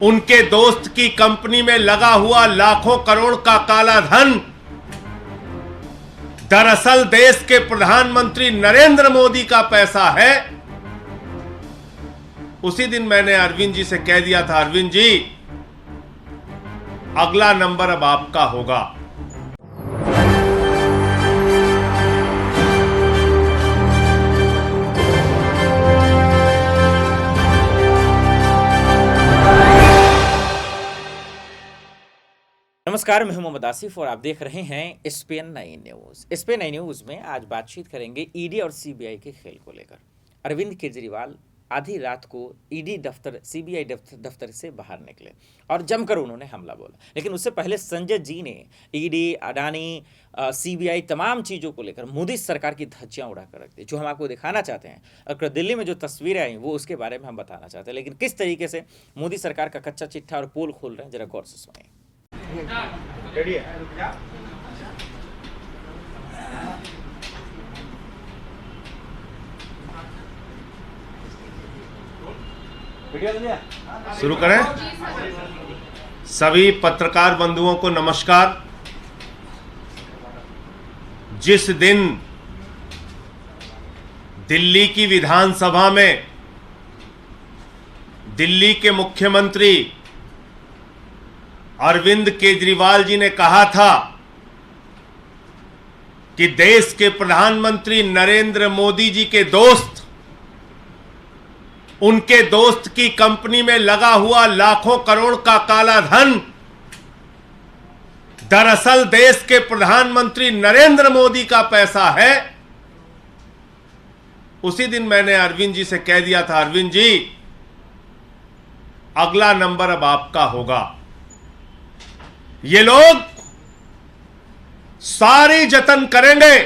उनके दोस्त की कंपनी में लगा हुआ लाखों करोड़ का काला धन दरअसल देश के प्रधानमंत्री नरेंद्र मोदी का पैसा है। उसी दिन मैंने अरविंद जी से कह दिया था, अरविंद जी अगला नंबर अब आपका होगा। नमस्कार, मैं हूं मोहम्मद आसिफ और आप देख रहे हैं SPN 9 न्यूज। SPN 9 न्यूज में आज बातचीत करेंगे ईडी और सीबीआई के खेल को लेकर। अरविंद केजरीवाल आधी रात को ईडी दफ्तर सीबीआई दफ्तर से बाहर निकले और जमकर उन्होंने हमला बोला। लेकिन उससे पहले संजय जी ने ईडी, अडानी, सीबीआई तमाम चीज़ों को लेकर मोदी सरकार की धज्जियां उड़ा कर रख दी, जो हम आपको दिखाना चाहते हैं। अगर दिल्ली में जो तस्वीरें आई वो उसके बारे में हम बताना चाहते हैं। लेकिन किस तरीके से मोदी सरकार का कच्चा चिट्ठा और पोल खोल रहे हैं, जरा गौर से सुनिए। रेडी है? शुरू करें। सभी पत्रकार बंधुओं को नमस्कार। जिस दिन दिल्ली की विधानसभा में दिल्ली के मुख्यमंत्री अरविंद केजरीवाल जी ने कहा था कि देश के प्रधानमंत्री नरेंद्र मोदी जी के दोस्त, उनके दोस्त की कंपनी में लगा हुआ लाखों करोड़ का काला धन दरअसल देश के प्रधानमंत्री नरेंद्र मोदी का पैसा है। उसी दिन मैंने अरविंद जी से कह दिया था, अरविंद जी अगला नंबर अब आपका होगा। ये लोग सारे जतन करेंगे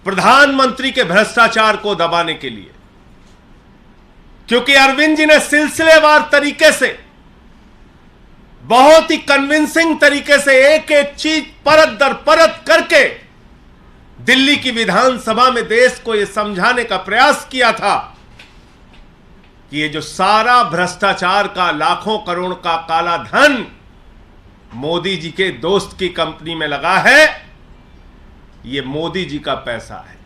प्रधानमंत्री के भ्रष्टाचार को दबाने के लिए, क्योंकि अरविंद जी ने सिलसिलेवार तरीके से, बहुत ही कन्विंसिंग तरीके से एक एक चीज परत दर परत करके दिल्ली की विधानसभा में देश को यह समझाने का प्रयास किया था कि ये जो सारा भ्रष्टाचार का लाखों करोड़ का काला धन मोदी जी के दोस्त की कंपनी में लगा है, ये मोदी जी का पैसा है,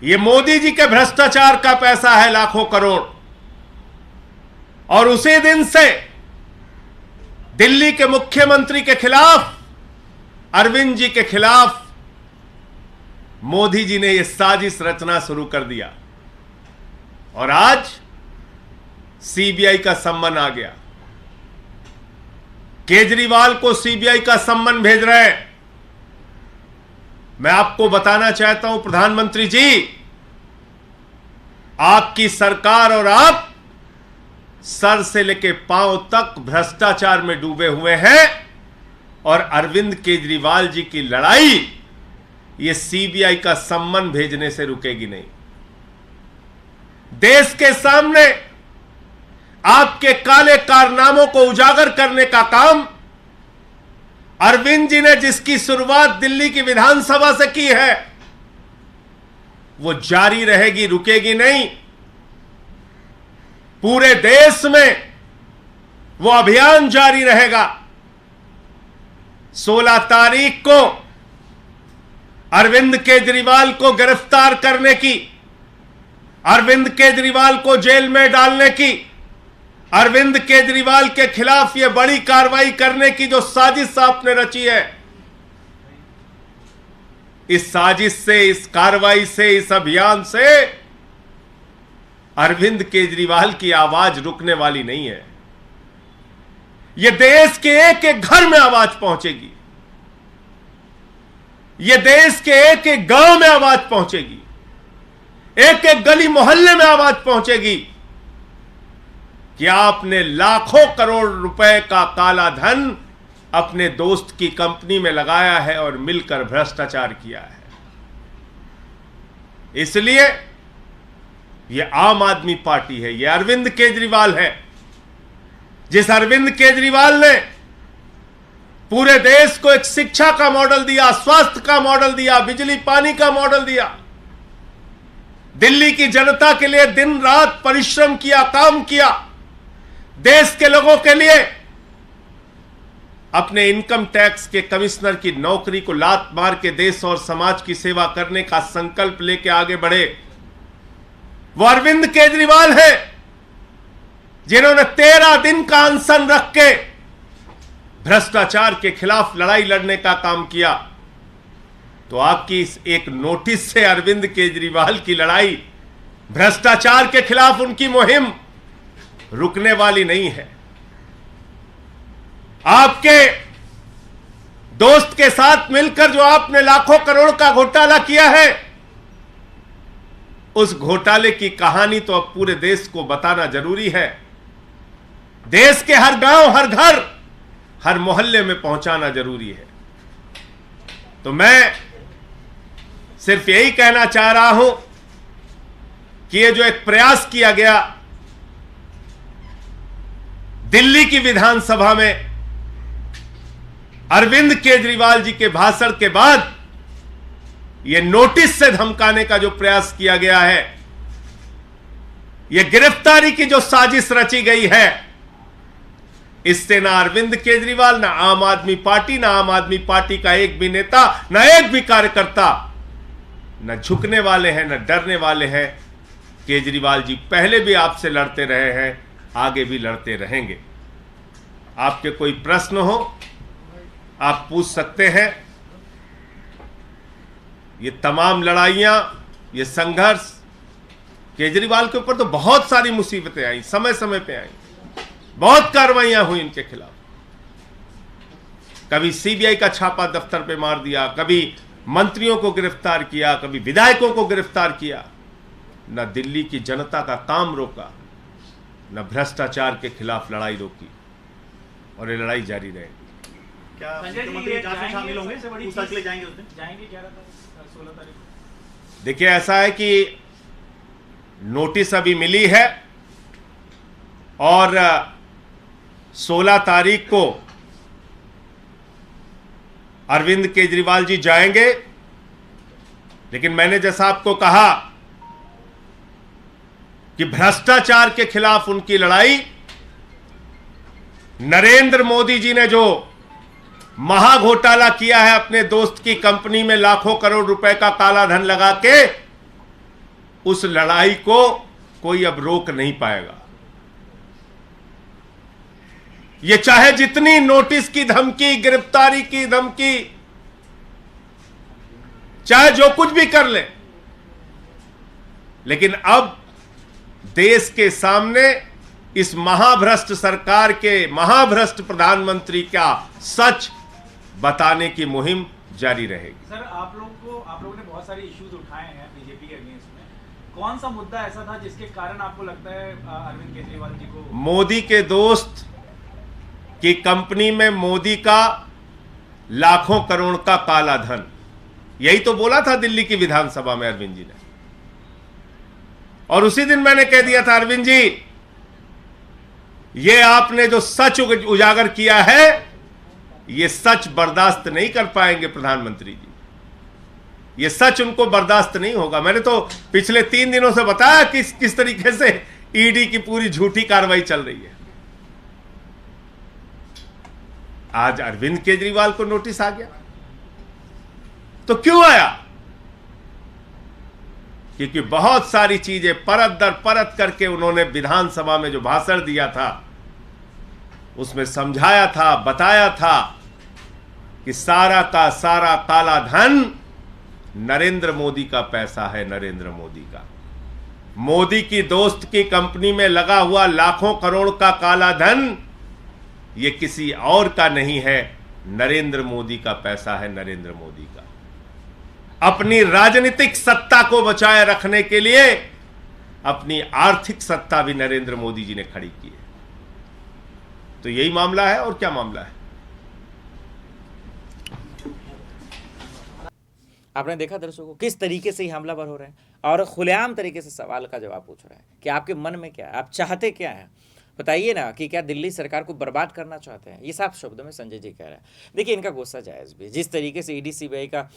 ये मोदी जी के भ्रष्टाचार का पैसा है, लाखों करोड़। और उसी दिन से दिल्ली के मुख्यमंत्री के खिलाफ, अरविंद जी के खिलाफ मोदी जी ने यह साजिश रचना शुरू कर दिया और आज सीबीआई का सम्मन आ गया। केजरीवाल को सीबीआई का सम्मन भेज रहे हैं। मैं आपको बताना चाहता हूं प्रधानमंत्री जी, आपकी सरकार और आप सर से लेकर पांव तक भ्रष्टाचार में डूबे हुए हैं और अरविंद केजरीवाल जी की लड़ाई यह सीबीआई का सम्मन भेजने से रुकेगी नहीं। देश के सामने आपके काले कारनामों को उजागर करने का काम अरविंद जी ने, जिसकी शुरुआत दिल्ली की विधानसभा से की है, वो जारी रहेगी, रुकेगी नहीं। पूरे देश में वो अभियान जारी रहेगा। 16 तारीख को अरविंद केजरीवाल को गिरफ्तार करने की, अरविंद केजरीवाल को जेल में डालने की, अरविंद केजरीवाल के खिलाफ यह बड़ी कार्रवाई करने की जो साजिश आपने रची है, इस साजिश से, इस कार्रवाई से, इस अभियान से अरविंद केजरीवाल की आवाज रुकने वाली नहीं है। यह देश के एक एक घर में आवाज पहुंचेगी, यह देश के एक एक गांव में आवाज पहुंचेगी, एक एक गली मोहल्ले में आवाज पहुंचेगी कि आपने लाखों करोड़ रुपए का काला धन अपने दोस्त की कंपनी में लगाया है और मिलकर भ्रष्टाचार किया है। इसलिए यह आम आदमी पार्टी है, यह अरविंद केजरीवाल है। जिस अरविंद केजरीवाल ने पूरे देश को एक शिक्षा का मॉडल दिया, स्वास्थ्य का मॉडल दिया, बिजली पानी का मॉडल दिया, दिल्ली की जनता के लिए दिन रात परिश्रम किया, काम किया, देश के लोगों के लिए अपने इनकम टैक्स के कमिश्नर की नौकरी को लात मार के देश और समाज की सेवा करने का संकल्प लेके आगे बढ़े, वो अरविंद केजरीवाल है, जिन्होंने 13 दिन का अनशन रख के भ्रष्टाचार के खिलाफ लड़ाई लड़ने का काम किया। तो आपकी इस एक नोटिस से अरविंद केजरीवाल की लड़ाई, भ्रष्टाचार के खिलाफ उनकी मुहिम रुकने वाली नहीं है। आपके दोस्त के साथ मिलकर जो आपने लाखों करोड़ का घोटाला किया है, उस घोटाले की कहानी तो अब पूरे देश को बताना जरूरी है। देश के हर गांव, हर घर, हर मोहल्ले में पहुंचाना जरूरी है। तो मैं सिर्फ यही कहना चाह रहा हूं कि ये जो एक प्रयास किया गया दिल्ली की विधानसभा में अरविंद केजरीवाल जी के भाषण के बाद यह नोटिस से धमकाने का जो प्रयास किया गया है, यह गिरफ्तारी की जो साजिश रची गई है, इससे ना अरविंद केजरीवाल, ना आम आदमी पार्टी का एक भी नेता, ना एक भी कार्यकर्ता न झुकने वाले हैं, न डरने वाले हैं। केजरीवाल जी पहले भी आपसे लड़ते रहे हैं, आगे भी लड़ते रहेंगे। आपके कोई प्रश्न हो आप पूछ सकते हैं। ये तमाम लड़ाइयां, ये संघर्ष, केजरीवाल के ऊपर तो बहुत सारी मुसीबतें आई, समय समय पे आई, बहुत कार्रवाइयां हुई इनके खिलाफ। कभी सीबीआई का छापा दफ्तर पे मार दिया, कभी मंत्रियों को गिरफ्तार किया, कभी विधायकों को गिरफ्तार किया। न दिल्ली की जनता का काम रोका, न भ्रष्टाचार के खिलाफ लड़ाई रोकी, और ये लड़ाई जारी रहेगी। क्या मुख्यमंत्री जांच में शामिल होंगे? पूछताछ के लिए जाएंगे उस दिन? जाएंगे 16 तारीख को। देखिए, ऐसा है कि नोटिस अभी मिली है और 16 तारीख को अरविंद केजरीवाल जी जाएंगे। लेकिन मैंने जैसा आपको कहा कि भ्रष्टाचार के खिलाफ उनकी लड़ाई, नरेंद्र मोदी जी ने जो महाघोटाला किया है अपने दोस्त की कंपनी में लाखों करोड़ रुपए का काला धन लगा के, उस लड़ाई को कोई अब रोक नहीं पाएगा। ये चाहे जितनी नोटिस की धमकी, गिरफ्तारी की धमकी, चाहे जो कुछ भी कर ले, लेकिन अब देश के सामने इस महाभ्रष्ट सरकार के, महाभ्रष्ट प्रधानमंत्री का सच बताने की मुहिम जारी रहेगी। सर, आप लोगों ने बहुत सारे इश्यूज उठाए हैं बीजेपी के अगेंस्ट में। कौन सा मुद्दा ऐसा था जिसके कारण आपको लगता है अरविंद केजरीवाल जी को? मोदी के दोस्त की कंपनी में मोदी का लाखों करोड़ का काला धन, यही तो बोला था दिल्ली की विधानसभा में अरविंद जी ने। और उसी दिन मैंने कह दिया था, अरविंद जी, ये आपने जो सच उजागर किया है, ये सच बर्दाश्त नहीं कर पाएंगे प्रधानमंत्री जी। ये सच उनको बर्दाश्त नहीं होगा। मैंने तो पिछले 3 दिनों से बताया किस तरीके से ईडी की पूरी झूठी कार्रवाई चल रही है। आज अरविंद केजरीवाल को नोटिस आ गया, तो क्यों आया? क्योंकि बहुत सारी चीजें परत दर परत करके उन्होंने विधानसभा में जो भाषण दिया था, उसमें समझाया था, बताया था कि सारा का सारा काला धन नरेंद्र मोदी का पैसा है, नरेंद्र मोदी का। मोदी की दोस्त की कंपनी में लगा हुआ लाखों करोड़ का काला धन ये किसी और का नहीं है, नरेंद्र मोदी का पैसा है, नरेंद्र मोदी का। अपनी राजनीतिक सत्ता को बचाए रखने के लिए अपनी आर्थिक सत्ता भी नरेंद्र मोदी जी ने खड़ी की है। तो यही मामला है, और क्या मामला है? आपने देखा दर्शकों किस तरीके से ही हमलावर हो रहे हैं और खुलेआम तरीके से सवाल का जवाब पूछ रहे हैं कि आपके मन में क्या है, आप चाहते क्या है, बताइए ना कि क्या दिल्ली सरकार को बर्बाद करना चाहते हैं। ये साफ शब्दों में संजय जी कह रहे हैं। देखिए, इनका गुस्सा जायज़ भी, जिस तरीके से ईडी सीबीआई का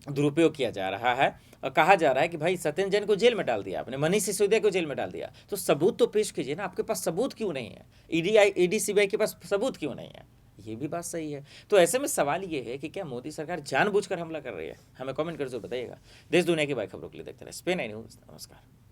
दुरुपयोग किया जा रहा है कहा जा रहा है कि भाई सत्येंद्र जैन को जेल में डाल दिया आपने, मनीष सिसोदिया को जेल में डाल दिया, तो सबूत तो पेश कीजिए ना, आपके पास सबूत क्यों नहीं है? ईडी सीबीआई के पास सबूत क्यों नहीं है? ये भी बात सही है। तो ऐसे में सवाल ये है कि क्या मोदी सरकार जानबूझकर हमला कर रही है? हमें कमेंट कर जरूर बताइएगा। देश दुनिया की बड़ी खबरों के लिए देखते रहे SPN9 न्यूज़। नमस्कार।